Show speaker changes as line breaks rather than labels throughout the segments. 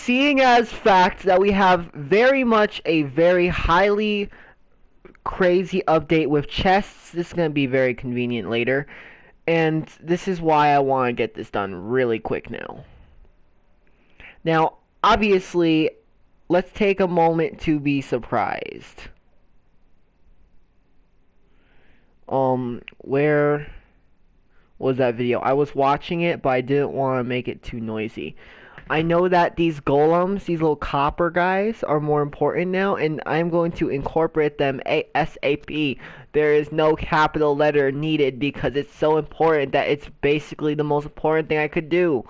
seeing as fact that we have very much a very highly crazy update with chests, this is going to be very convenient later. And this is why I want to get this done really quick now. Now, obviously, let's take a moment to be surprised. Where was that video? I was watching it, but I didn't want to make it too noisy. I know that these golems, these little copper guys, are more important now, and I'm going to incorporate them ASAP. There is no capital letter needed because it's so important that it's basically the most important thing I could do.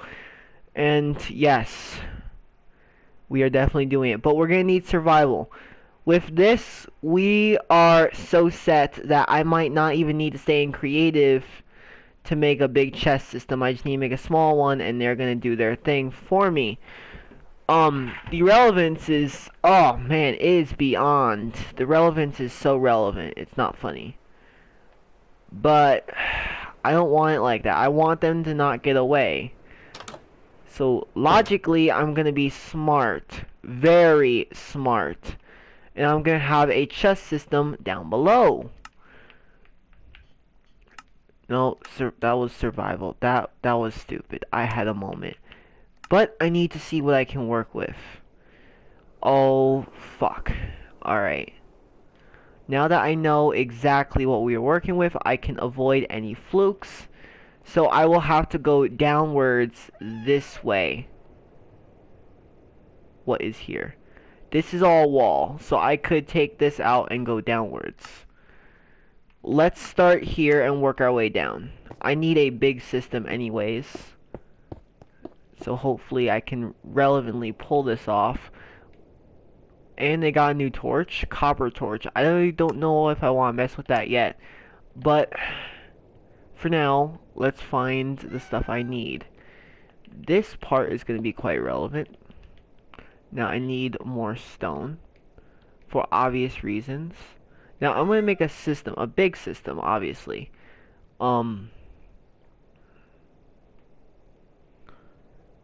And yes, we are definitely doing it, but we're going to need survival. With this, we are so set that I might not even need to stay in creative to make a big chest system. I just need to make a small one, and they're gonna do their thing for me. The relevance is, oh man, it is beyond. The relevance is so relevant, it's not funny. But I don't want it like that. I want them to not get away. So logically, I'm gonna be smart, very smart, and I'm gonna have a chest system down below. No, that was survival. That was stupid. I had a moment. But I need to see what I can work with. Oh, fuck. Alright. Now that I know exactly what we are working with, I can avoid any flukes. So I will have to go downwards this way. What is here? This is all wall, so I could take this out and go downwards. Let's start here and work our way down. I need a big system anyways. So hopefully I can relevantly pull this off. And they got a new torch, copper torch. I really don't know if I want to mess with that yet. But for now, let's find the stuff I need. This part is going to be quite relevant. Now I need more stone for obvious reasons. Now I'm going to make a system, a big system, obviously.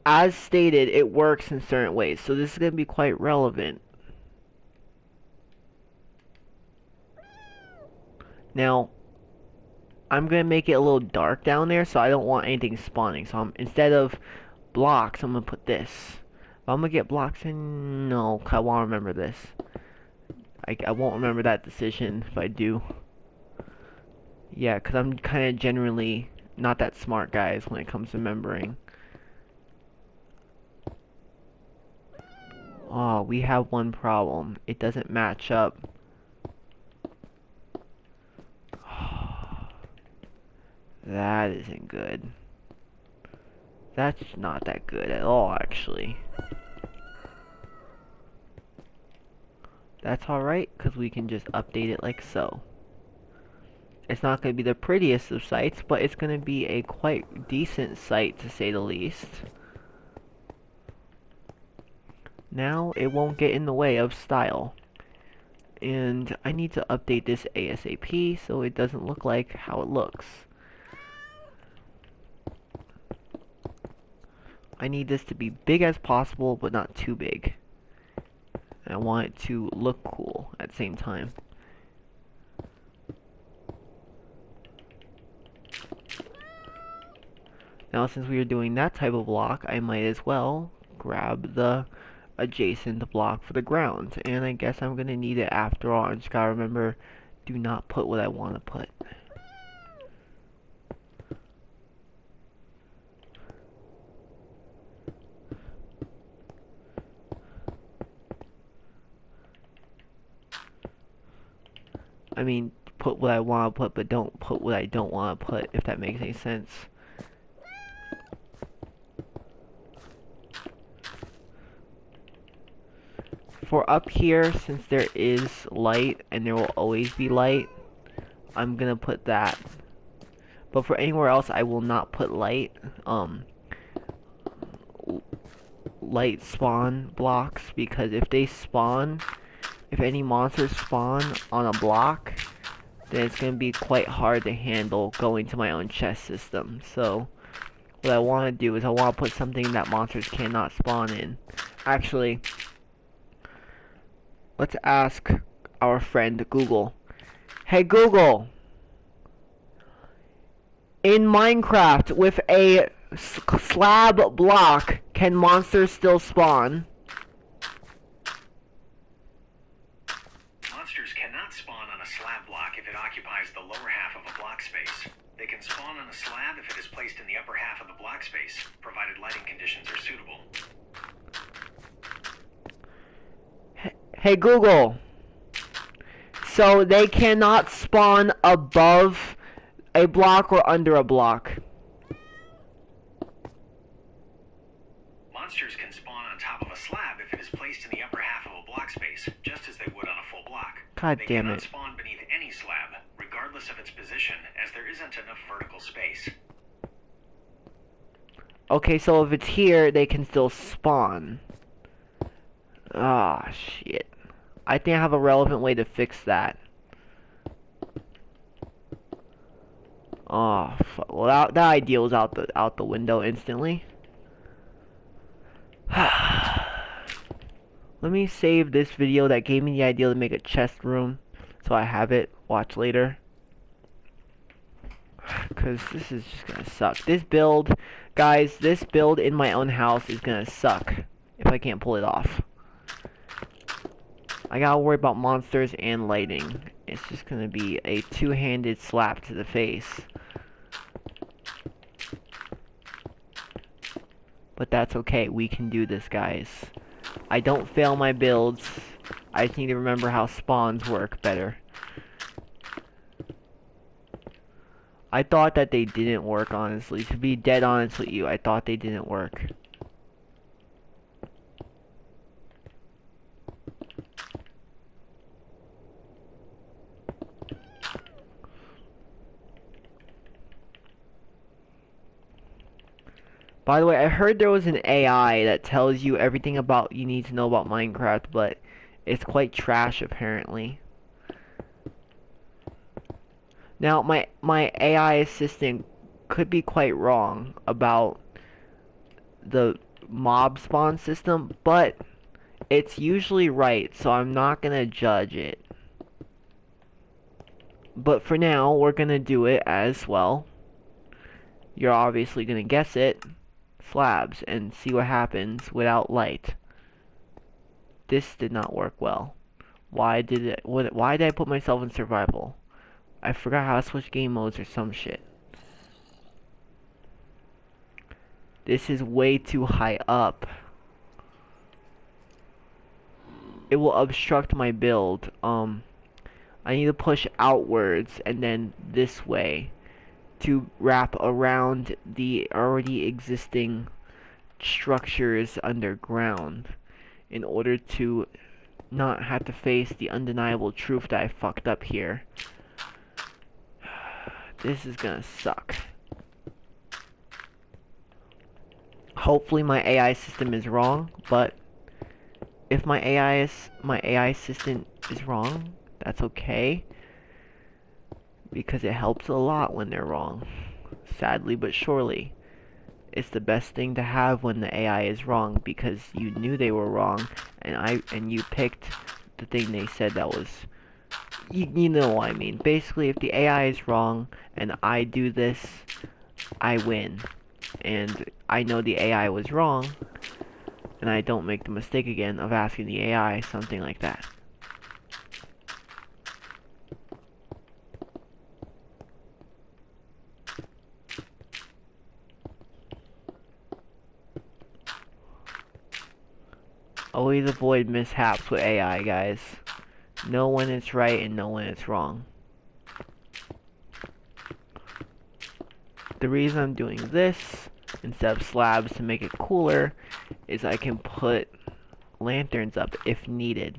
As stated, it works in certain ways, so this is going to be quite relevant. Now, I'm going to make it a little dark down there, so I don't want anything spawning. So instead of blocks, I'm going to put this. If I'm going to get blocks in, no, I want to remember this. I won't remember that decision if I do. Yeah, because I'm kind of generally not that smart, guys, when it comes to remembering. Oh, we have one problem. It doesn't match up. That isn't good. That's not that good at all, actually. That's alright, because we can just update it like so. It's not going to be the prettiest of sights, but it's going to be a quite decent sight, to say the least. Now, it won't get in the way of style. And I need to update this ASAP, so it doesn't look like how it looks. I need this to be big as possible, but not too big. And I want it to look cool at the same time. Now, since we are doing that type of block, I might as well grab the adjacent block for the ground. And I guess I'm going to need it after all. I just gotta remember, do not put what I want to put. I mean, put what I want to put, but don't put what I don't want to put, if that makes any sense. For up here, since there is light, and there will always be light, I'm gonna put that. But for anywhere else, I will not put light. Light spawn blocks, because if they spawn, if any monsters spawn on a block, then it's going to be quite hard to handle going to my own chest system. So what I want to do is I want to put something that monsters cannot spawn in. Actually, let's ask our friend Google. Hey Google, in Minecraft with a slab block, can monsters still spawn?
Monsters cannot spawn on a slab block if it occupies the lower half of a block space. They can spawn on a slab if it is placed in the upper half of the block space, provided lighting conditions are suitable.
Hey Google, so they cannot spawn above a block or under a block?
Monsters can spawn on top of a slab if it is placed in the upper half of a block space, just as they would on a full block.
God
They
damn
cannot
it.
spawn beneath any slab, regardless of its position, as there isn't enough vertical space.
Okay, so if it's here, they can still spawn. Ah, shit. I think I have a relevant way to fix that. Oh, well, that idea was out the window instantly. Let me save this video that gave me the idea to make a chest room, so I have it. Watch later. Because this is just gonna suck. This build, guys, this build in my own house is gonna suck if I can't pull it off. I gotta worry about monsters and lighting. It's just gonna be a two-handed slap to the face. But that's okay, we can do this, guys. I don't fail my builds. I just need to remember how spawns work better. I thought that they didn't work, honestly. To be dead honest with you, I thought they didn't work. By the way, I heard there was an AI that tells you everything about you need to know about Minecraft, but it's quite trash apparently. Now, my AI assistant could be quite wrong about the mob spawn system, but it's usually right, so I'm not gonna judge it. But for now, we're gonna do it as well. You're obviously gonna guess it. Slabs and see what happens without light. This did not work well. Why did I put myself in survival? I forgot how to switch game modes or some shit. This is way too high up. It will obstruct my build. I need to push outwards and then this way to wrap around the already existing structures underground in order to not have to face the undeniable truth that I fucked up here. This is gonna suck. Hopefully my AI system is wrong, but if my AI assistant is wrong, that's okay. Because it helps a lot when they're wrong. Sadly but surely. It's the best thing to have when the AI is wrong because you knew they were wrong and you picked the thing they said that was you know what I mean. Basically, if the AI is wrong and I do this, I win. And I know the AI was wrong and I don't make the mistake again of asking the AI something like that. Always avoid mishaps with AI, guys. Know when it's right and know when it's wrong. The reason I'm doing this instead of slabs to make it cooler is I can put lanterns up if needed.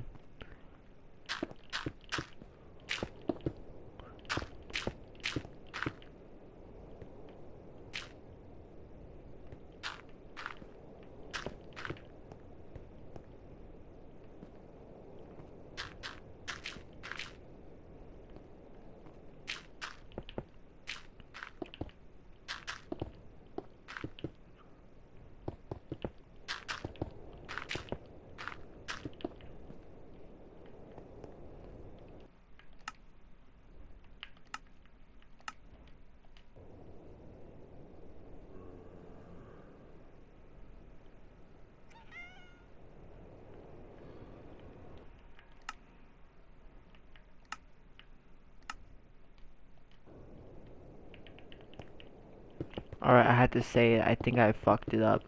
Alright, I had to say it. I think I fucked it up.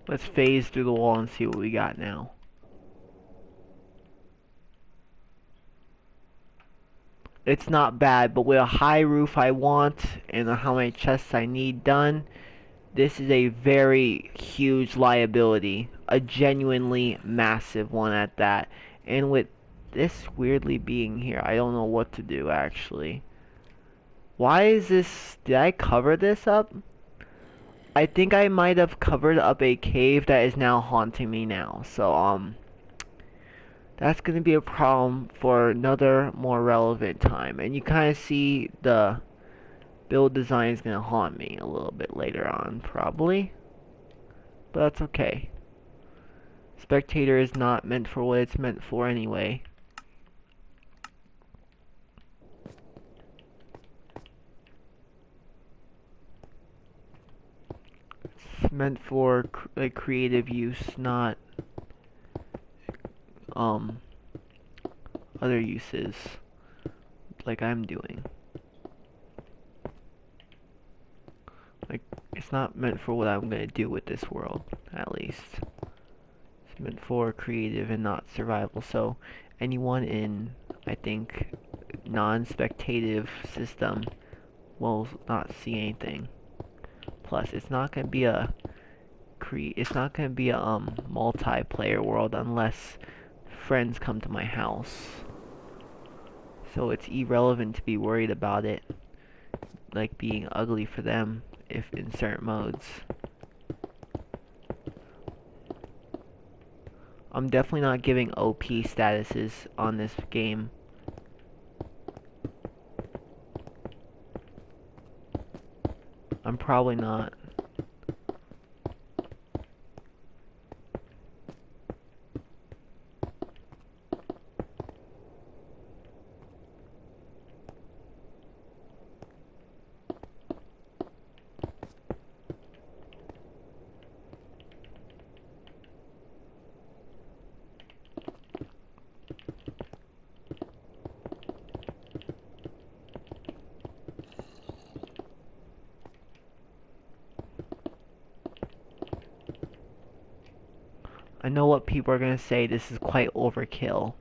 Let's phase through the wall and see what we got now. It's not bad, but with a high roof I want and how many chests I need done, this is a very huge liability. A genuinely massive one at that. And with this weirdly being here, I don't know what to do actually. Why is this... Did I cover this up? I think I might have covered up a cave that is now haunting me now. So, that's going to be a problem for another more relevant time. And you kind of see the build design is going to haunt me a little bit later on, probably. But that's okay. Spectator is not meant for what it's meant for anyway. It's meant for like creative use, not other uses like I'm doing. Like, it's not meant for what I'm gonna do with this world, at least. It's meant for creative and not survival. So anyone in, I think, non-spectative system will not see anything. Plus, it's not gonna be a multiplayer world unless friends come to my house. So it's irrelevant to be worried about it like being ugly for them if in certain modes. I'm definitely not giving OP statuses on this game. I'm probably not. I know what people are gonna say, this is quite overkill.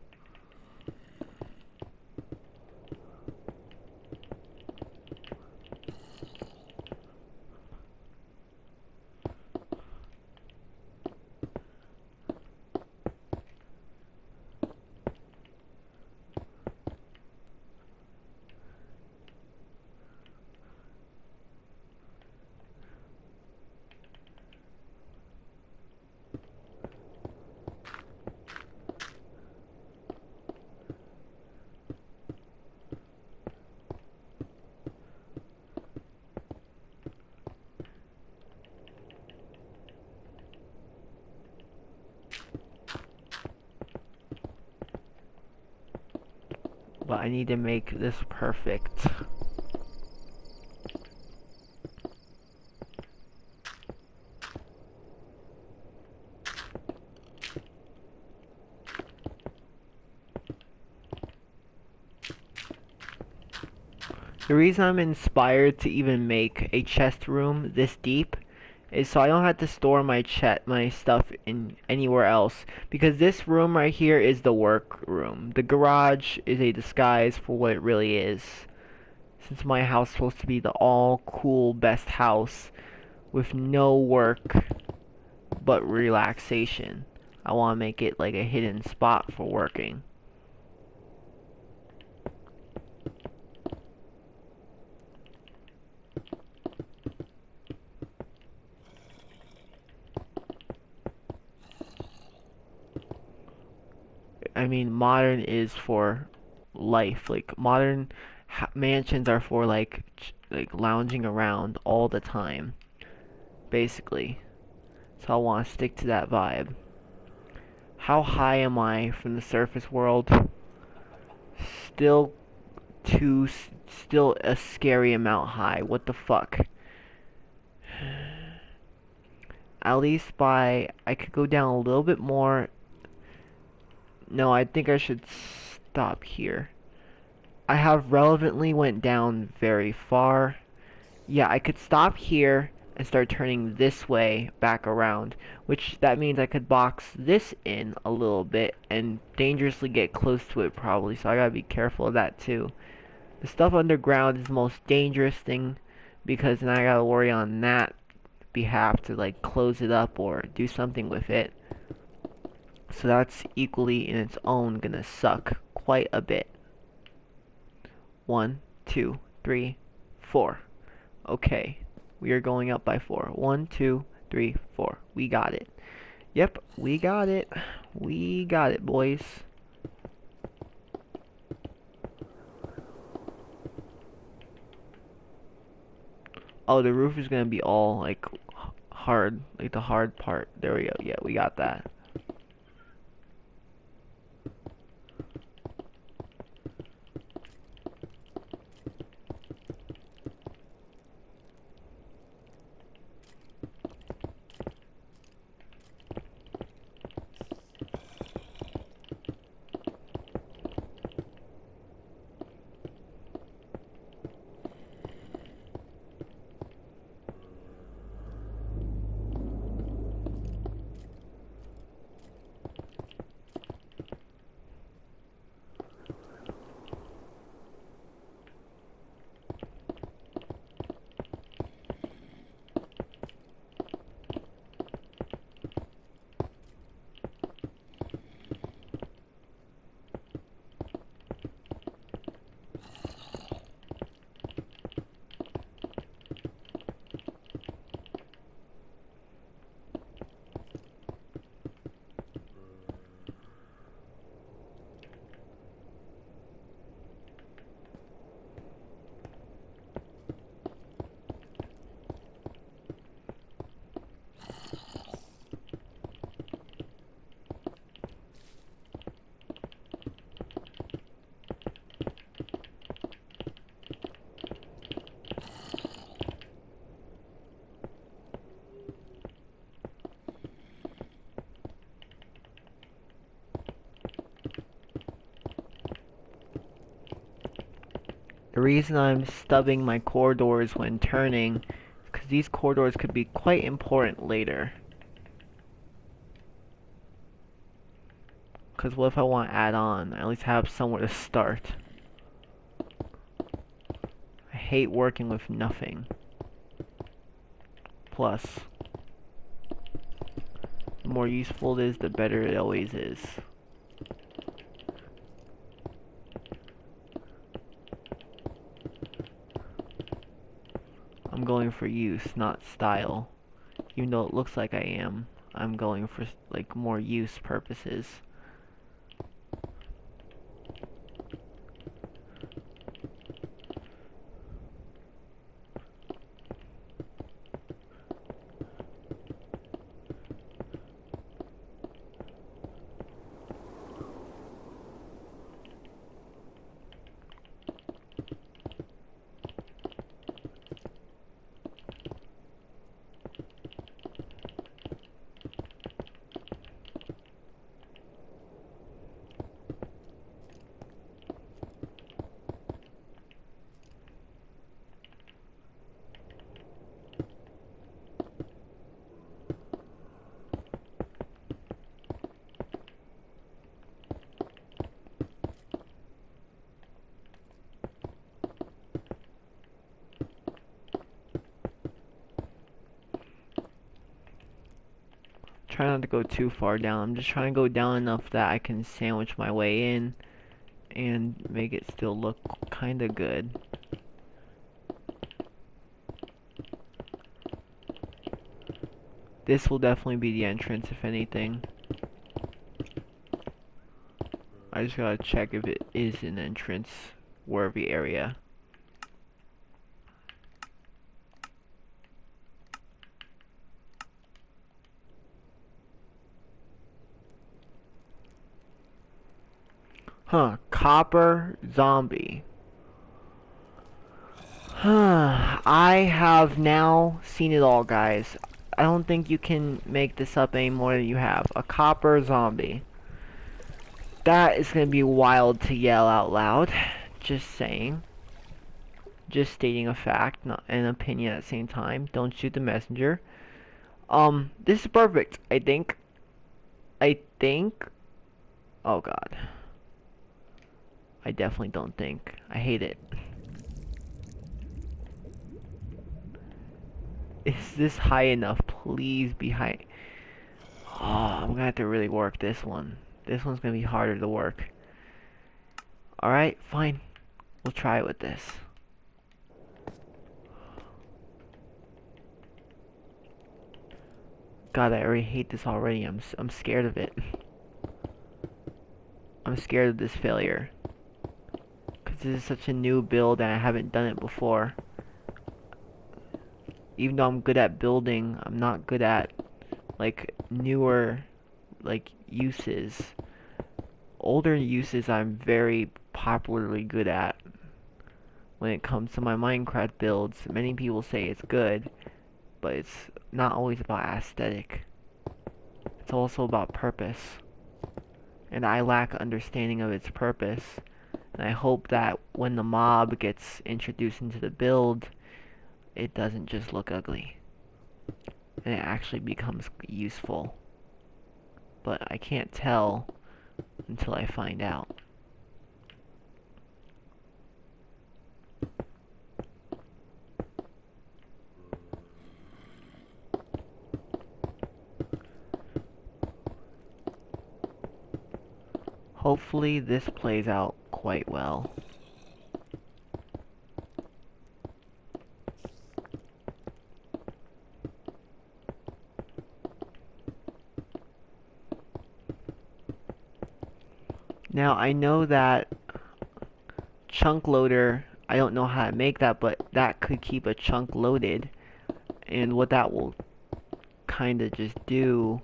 but I need to make this perfect. The reason I'm inspired to even make a chest room this deep is so I don't have to store my stuff in anywhere else, because this room right here is the work room. The garage is a disguise for what it really is. Since my house is supposed to be the all cool best house with no work but relaxation, I want to make it like a hidden spot for working. I mean, modern is for life. Like modern mansions are for like lounging around all the time, basically. So I want to stick to that vibe. How high am I from the surface world? Still still a scary amount high. What the fuck? At least I could go down a little bit more. No, I think I should stop here. I have relevantly went down very far. Yeah, I could stop here and start turning this way back around, which that means I could box this in a little bit and dangerously get close to it probably, so I gotta be careful of that too. The stuff underground is the most dangerous thing, because then I gotta worry on that behalf to like close it up or do something with it. So that's equally in its own gonna suck quite a bit. 1, 2, 3, 4. Okay, we are going up by 4. 1, 2, 3, 4. We got it. Yep, we got it. We got it, boys. Oh, the roof is gonna be all like hard, like the hard part. There we go. Yeah, we got that. The reason I'm stubbing my corridors when turning is because these corridors could be quite important later. Because what if I want to add on? I at least have somewhere to start. I hate working with nothing. Plus, the more useful it is, the better it always is. I'm going for use, not style. Even though it looks like I am, I'm going for like more use purposes. try not to go too far down. I'm just trying to go down enough that I can sandwich my way in and make it still look kind of good. This will definitely be the entrance, if anything. I just gotta check if it is an entrance worthy area. Huh, copper zombie. Huh, I have now seen it all, guys. I don't think you can make this up any more than you have. A copper zombie. That is gonna be wild to yell out loud. Just saying. Just stating a fact, not an opinion at the same time. Don't shoot the messenger. This is perfect, I think. Oh god. I definitely don't think. I hate it. Is this high enough? Please be high. Oh, I'm gonna have to really work this one. This one's gonna be harder to work. Alright, fine. We'll try it with this. God, I already hate this already. I'm scared of it. I'm scared of this failure. Because this is such a new build and I haven't done it before. Even though I'm good at building, I'm not good at, like, newer, like, uses. Older uses I'm very popularly good at. When it comes to my Minecraft builds, many people say it's good, but it's not always about aesthetic. It's also about purpose. And I lack understanding of its purpose. And I hope that when the mob gets introduced into the build, it doesn't just look ugly. And it actually becomes useful. But I can't tell until I find out. Hopefully this plays out quite well. Now I know that chunk loader, I don't know how to make that, but that could keep a chunk loaded. And what that will kind of just do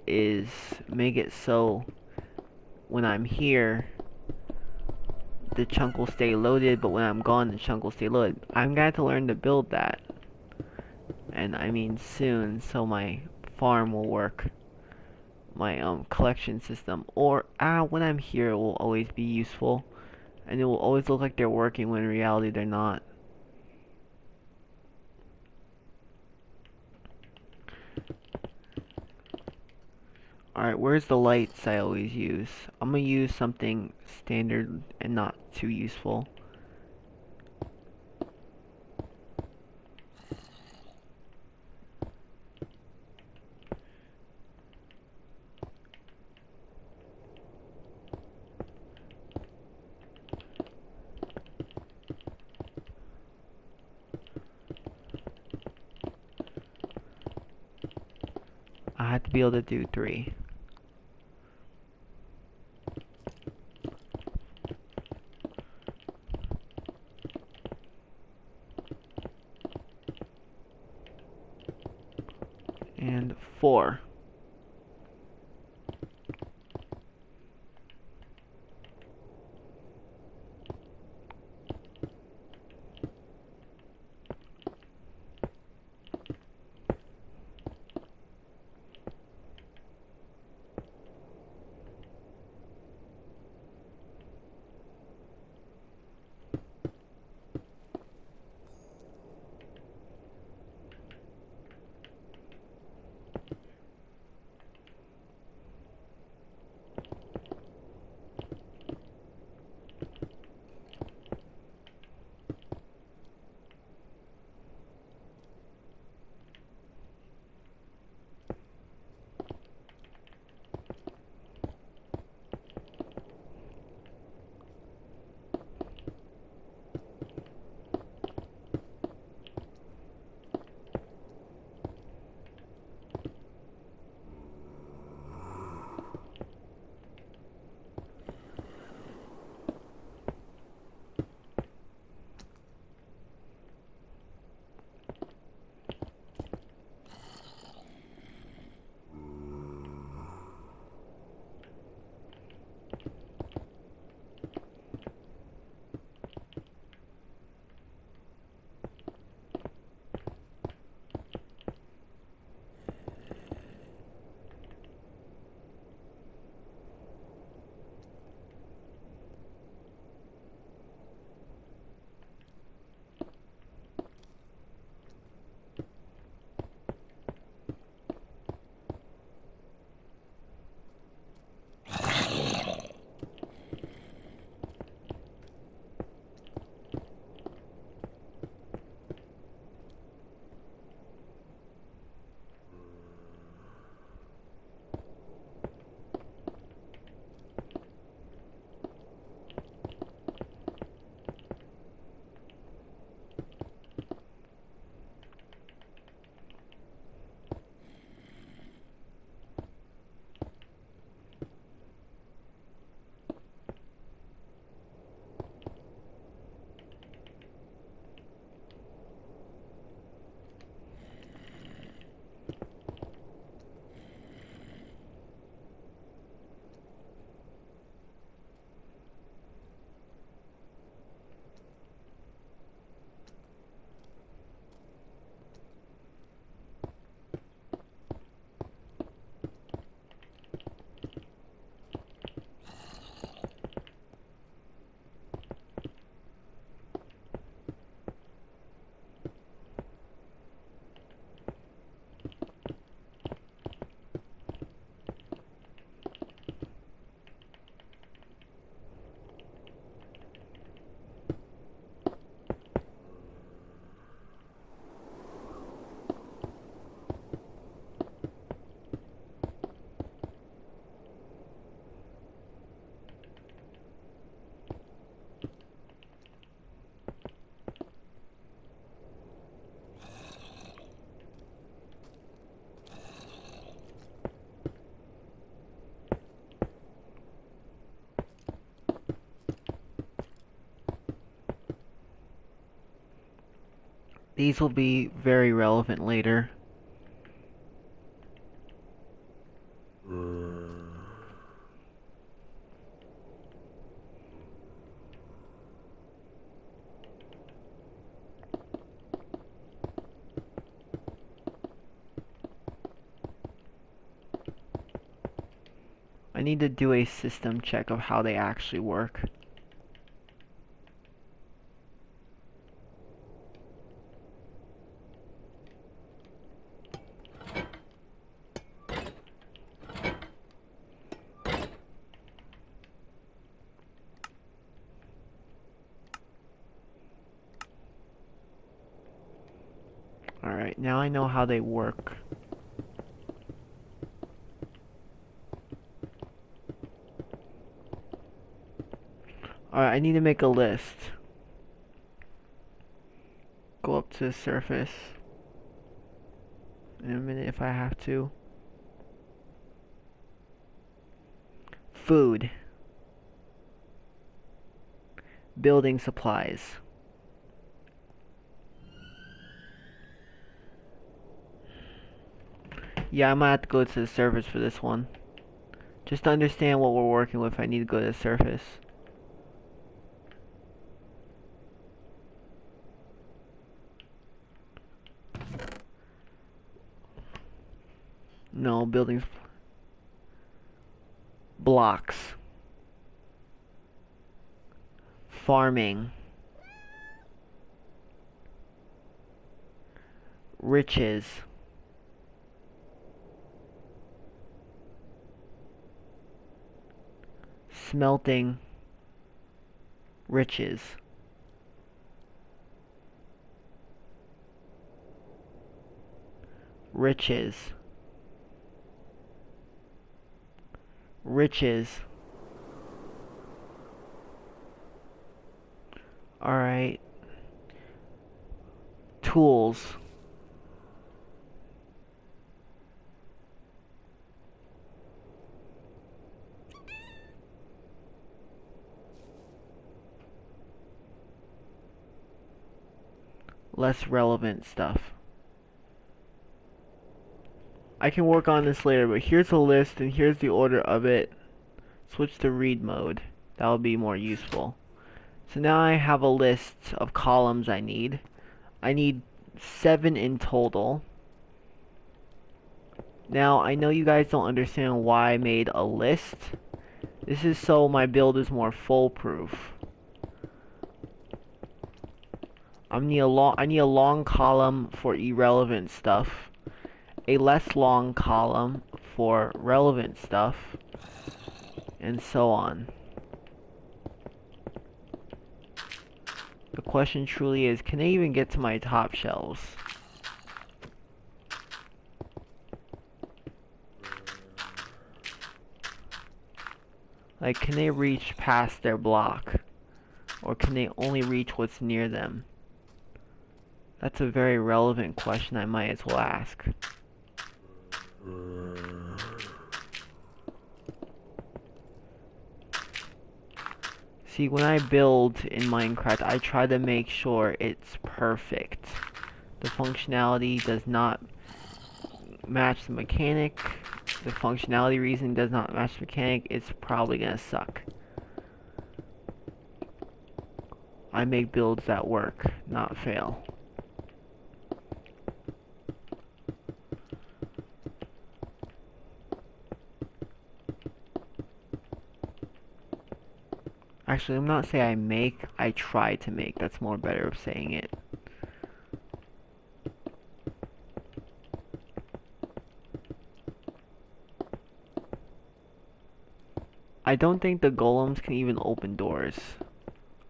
is make it so when I'm here, the chunk will stay loaded, but when I'm gone, the chunk will stay loaded. I'm gonna have to learn to build that. And I mean soon, so my farm will work. My collection system. Or when I'm here, it will always be useful. And it will always look like they're working when in reality they're not. Alright, where's the lights I always use? I'm gonna use something standard and not too useful. I have to be able to do 3. And 4. These will be very relevant later. I need to do a system check of how they actually work. Alright, now I know how they work. Alright, I need to make a list. Go up to the surface. In a minute if I have to. Food. Building supplies. Yeah, I might have to go to the surface for this one. Just to understand what we're working with, I need to go to the surface. No, buildings. Blocks. Farming. Riches. Smelting. Riches. Riches. Riches. Alright. Tools. Less relevant stuff. I can work on this later, but here's a list and here's the order of it. Switch to read mode. That will be more useful. So now I have a list of columns I need. I need 7 in total. Now, I know you guys don't understand why I made a list. This is so my build is more foolproof. I need a long column for irrelevant stuff, a less long column for relevant stuff, and so on. The question truly is, can I even get to my top shelves? Like, can they reach past their block? Or can they only reach what's near them? That's a very relevant question I might as well ask. See, when I build in Minecraft, I try to make sure it's perfect. The functionality does not match the mechanic. The functionality reason does not match the mechanic. It's probably gonna suck. I make builds that work, not fail. Actually, I'm not saying I make, I try to make. That's more better of saying it. I don't think the golems can even open doors.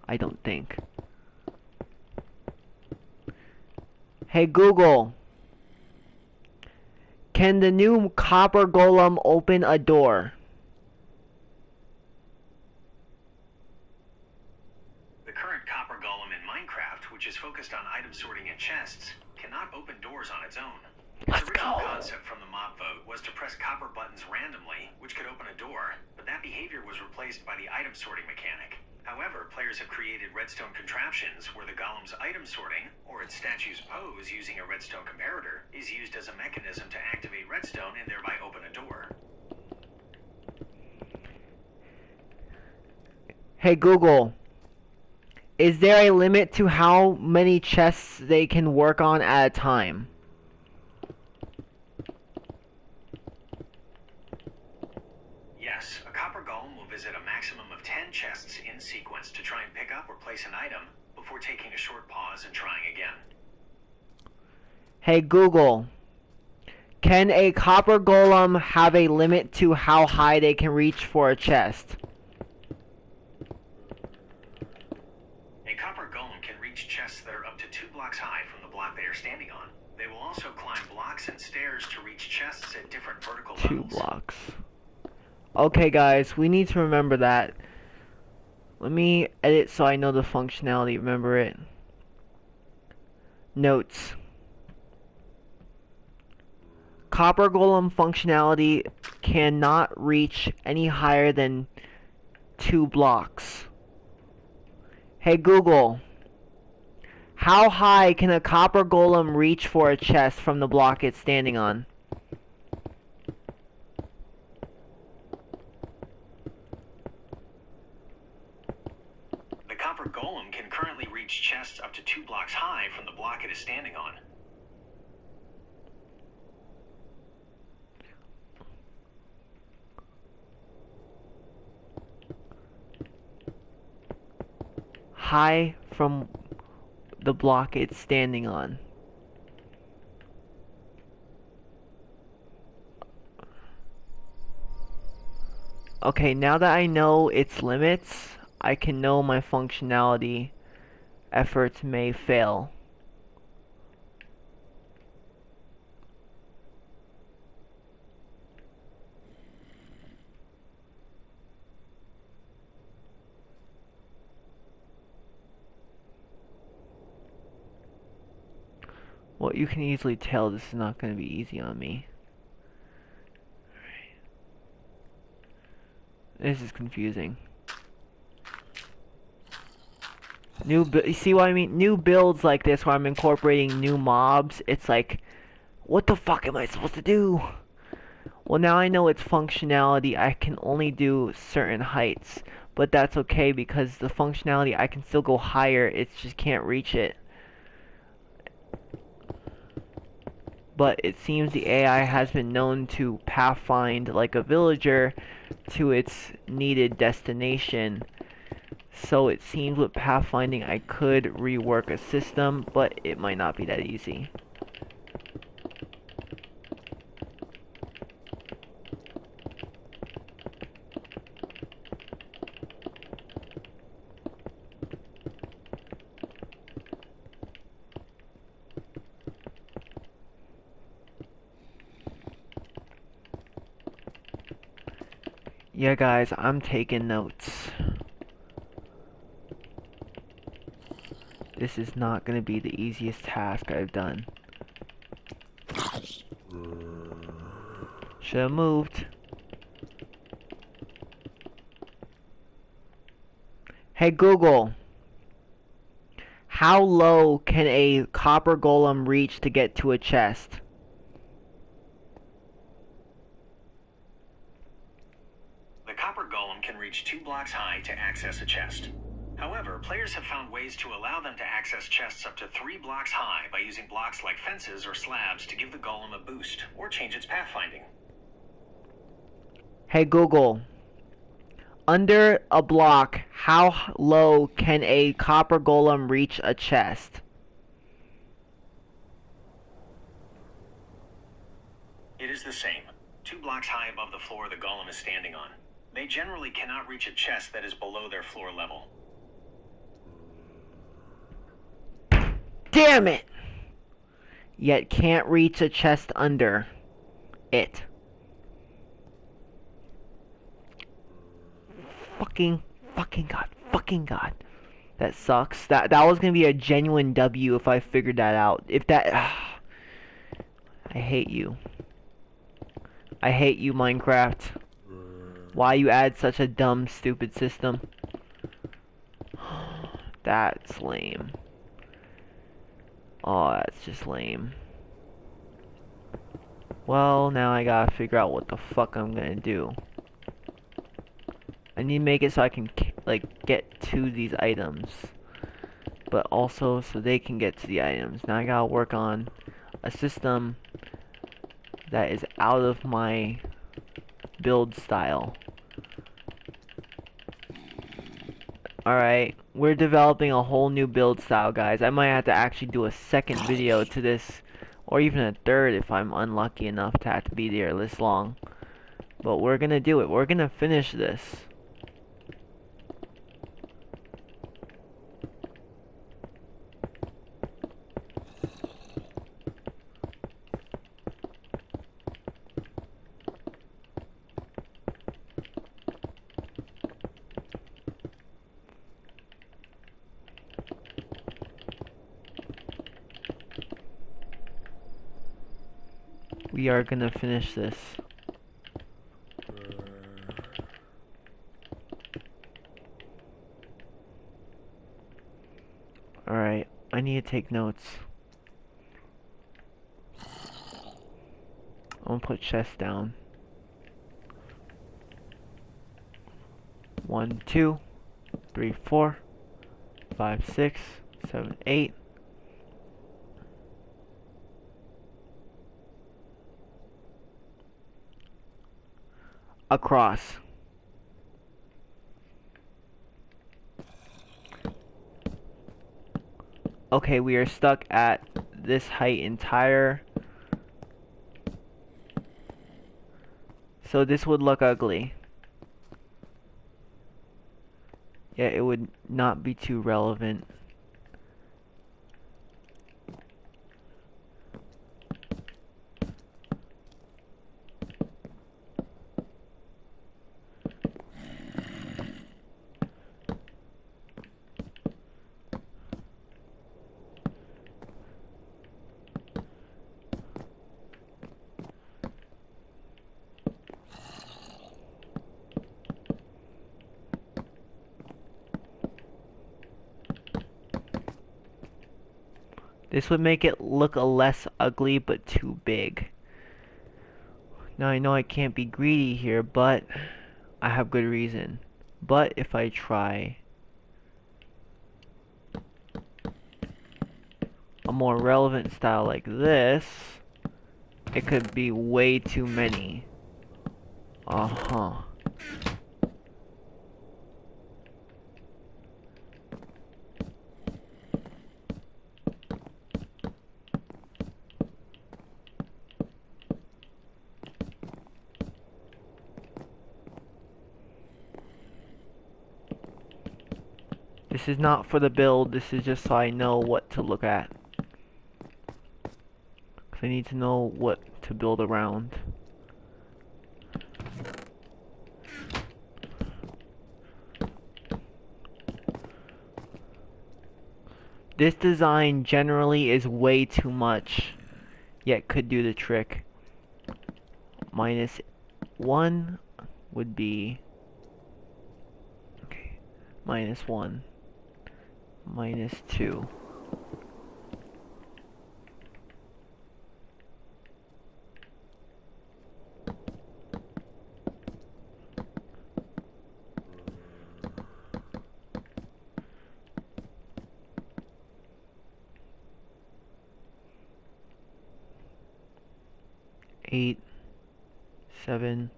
I don't think. Hey Google, can the new copper golem open a door?
The current copper golem in Minecraft, which is focused on item sorting and chests, cannot open doors on its own. Its original concept from the mob vote was to press copper buttons randomly, which could open a door, but that behavior was replaced by the item sorting mechanic. However, players have created redstone contraptions where the golem's item sorting, or its statue's pose using a redstone comparator, is used as a mechanism to activate redstone and thereby open a door.
Hey Google, is there a limit to how many chests they can work on at a time?
Yes, a copper golem will visit a maximum of 10 chests in sequence to try and pick up or place an item before taking a short pause and trying again.
Hey Google, can a copper golem have a limit to how high they can reach for a chest?
A copper golem can reach chests that are up to 2 blocks high from the block they are standing on. They will also climb blocks and stairs to reach chests at different vertical
2
levels.
blocks. Okay guys, we need to remember that. Let me edit so I know the functionality, remember it. Notes. Copper golem functionality cannot reach any higher than 2 blocks. Hey Google, how high can a copper golem reach for a chest from the block it's standing on?
The copper golem can currently reach chests up to 2 blocks high from the block it is standing on.
High from the block it's standing on. Okay, now that I know its limits, I can know my functionality efforts may fail. Well, you can easily tell this is not going to be easy on me. This is confusing. You see what I mean? New builds like this where I'm incorporating new mobs, it's like, what the fuck am I supposed to do? Well, now I know its functionality, I can only do certain heights. But that's okay because the functionality, I can still go higher, it just can't reach it. But it seems the AI has been known to pathfind like a villager to its needed destination. So it seems with pathfinding I could rework a system, but it might not be that easy. Yeah guys, I'm taking notes. This is not going to be the easiest task I've done. Should have moved. Hey Google, how low can a copper golem reach to get to a chest?
The copper golem can reach 2 blocks high to access a chest. However, players have found ways to allow them to access chests up to 3 blocks high by using blocks like fences or slabs to give the golem a boost or change its pathfinding.
Hey Google, under a block, how low can a copper golem reach a chest?
It is the same, 2 blocks high above the floor the golem is standing on. They generally cannot reach a chest that is below their floor level.
Damn it! Yet can't reach a chest under it. Fucking God. That sucks. That was gonna be a genuine W if I figured that out. If that... I hate you. I hate you, Minecraft. Why you add such a dumb, stupid system? That's lame. Oh, that's just lame. Well, now I gotta figure out what the fuck I'm gonna do. I need to make it so I can, like, get to these items. But also so they can get to the items. Now I gotta work on a system that is out of my build style. Alright, we're developing a whole new build style, guys. I might have to actually do a second video to this, or even a third if I'm unlucky enough to have to be there this long. But we're gonna do it. We're gonna finish this. We are gonna finish this. Alright, I need to take notes. I'm gonna put chest down. 1, 2, 3, 4, 5, 6, 7, 8. Across. Okay, we are stuck at this height entire. So this would look ugly. Yeah, it would not be too relevant. This would make it look a less ugly but too big. Now I know I can't be greedy here, but I have good reason. But if I try a more relevant style like this, it could be way too many. Uh-huh. This is not for the build, this is just so I know what to look at. Because I need to know what to build around. This design generally is way too much, yet could do the trick. -1 would be... Okay, -1. -2. Eight, 7,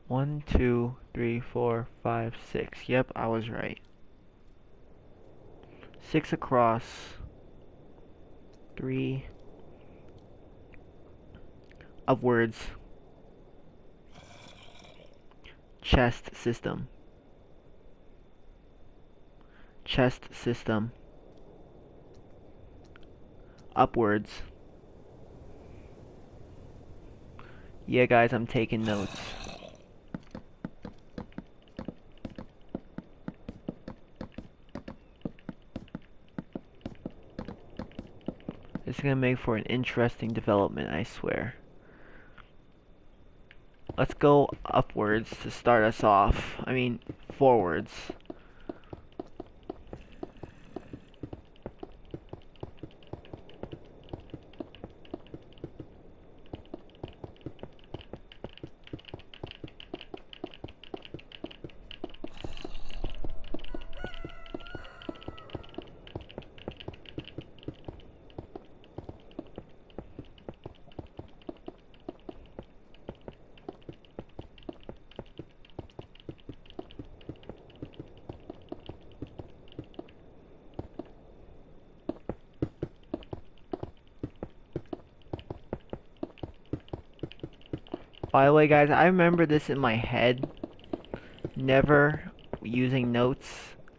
1, 2, 3, 4, 5, 6. Yep, I was right. 6 across. 3 upwards. Chest system. Chest system. Upwards. Yeah, guys, I'm taking notes. This is gonna make for an interesting development, I swear. Let's go upwards to start us off. I mean, forwards. By the way, guys, I remember this in my head. Never using notes.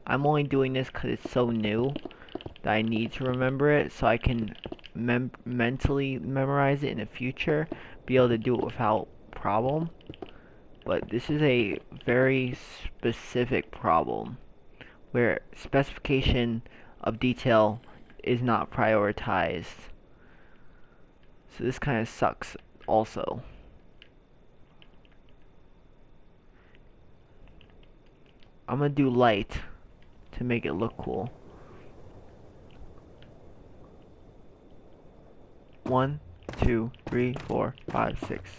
I'm only doing this because it's so new that I need to remember it so I can mentally memorize it in the future, be able to do it without problem. But this is a very specific problem where specification of detail is not prioritized. So this kind of sucks also. I'm gonna do light to make it look cool. 1, 2, 3, 4, 5, 6.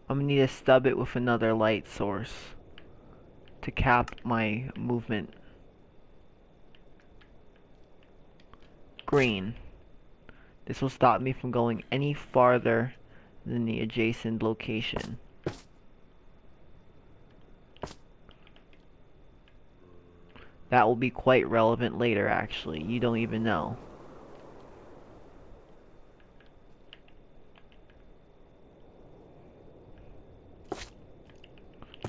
I'm gonna need to stub it with another light source to cap my movement. Green. This will stop me from going any farther than the adjacent location. That will be quite relevant later, actually. You don't even know.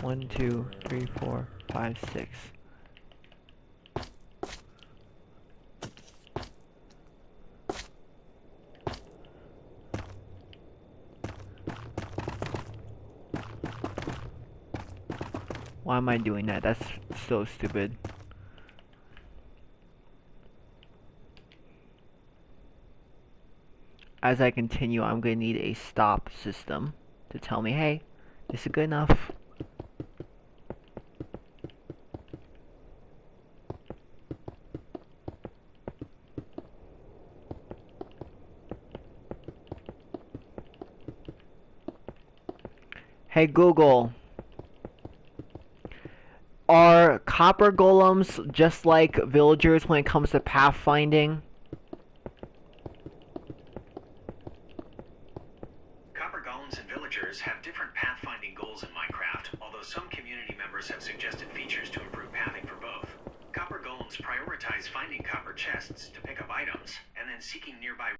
One, two, three, four, five, six. Why am I doing that? That's so stupid. As I continue, I'm going to need a stop system to tell me, hey, this is good enough. Hey Google, are copper golems just like villagers when it comes to pathfinding?
Copper golems and villagers have different pathfinding goals in Minecraft, although some community members have suggested features to improve pathing for both. Copper golems prioritize finding copper chests to pick up items, and then seeking nearby